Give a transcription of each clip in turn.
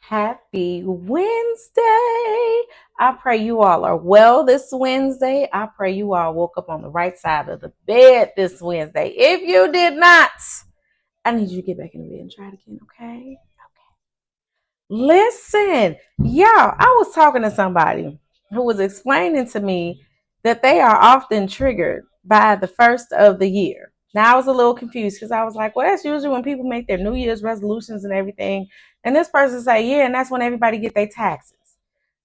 Happy Wednesday. I pray you all are well this Wednesday. I pray you all woke up on the right side of the bed this Wednesday. If you did not, I need you to get back in the bed and try it again, okay? Listen, y'all, I was talking to somebody who was explaining to me that they are often triggered by the first of the year. Now, I was a little confused because I was like, well, that's usually when people make their New Year's resolutions and everything. And this person say, yeah, and that's when everybody get their taxes.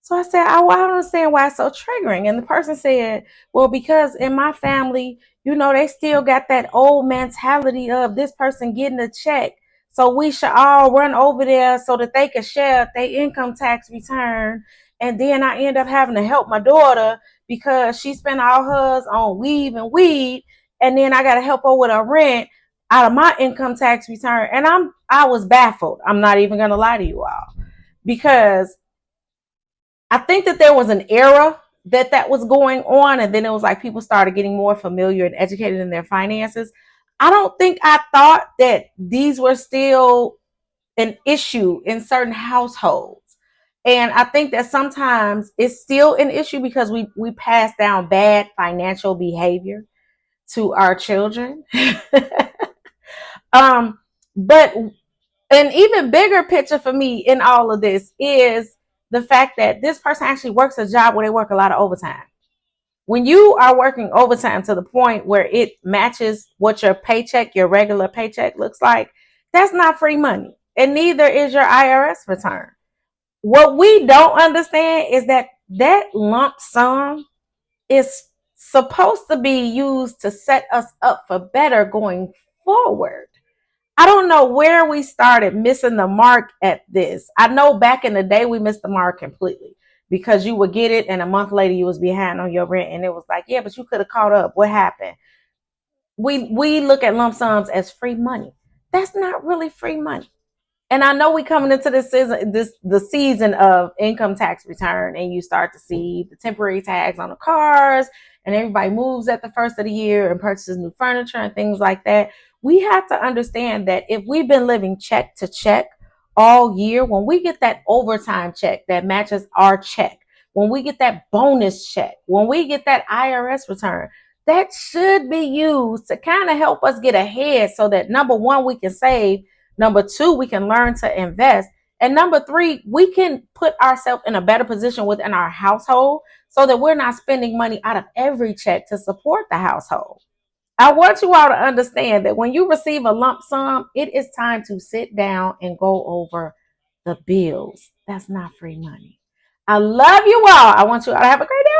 So I said, I don't understand why it's so triggering. And the person said, well, because in my family, they still got that old mentality of this person getting a check, so we should all run over there so that they can share their income tax return. And then I end up having to help my daughter because she spent all hers on weave and weed. And then I got to help her with her rent out of my income tax return. And I was baffled. I'm not even going to lie to you all, because I think that there was an era that was going on, and then it was like people started getting more familiar and educated in their finances. I don't think I thought that these were still an issue in certain households. And I think that sometimes it's still an issue because we pass down bad financial behavior to our children. But an even bigger picture for me in all of this is the fact that this person actually works a job where they work a lot of overtime. When you are working overtime to the point where it matches what your paycheck, your regular paycheck looks like, that's not free money. And neither is your IRS return. What we don't understand is that lump sum is supposed to be used to set us up for better going forward. I don't know where we started missing the mark at this. I know back in the day we missed the mark completely, because you would get it and a month later you was behind on your rent, and it was like, yeah, but you could have caught up. What happened? We look at lump sums as free money. That's not really free money. And I know we coming into the season of income tax return, and you start to see the temporary tags on the cars, and everybody moves at the first of the year and purchases new furniture and things like that. We have to understand that if we've been living check to check all year, when we get that overtime check that matches our check, when we get that bonus check, when we get that IRS return, that should be used to kind of help us get ahead, so that number one, we can save. Number two, we can learn to invest. And number three, we can put ourselves in a better position within our household so that we're not spending money out of every check to support the household. I want you all to understand that when you receive a lump sum, it is time to sit down and go over the bills. That's not free money. I love you all. I want you all to have a great day.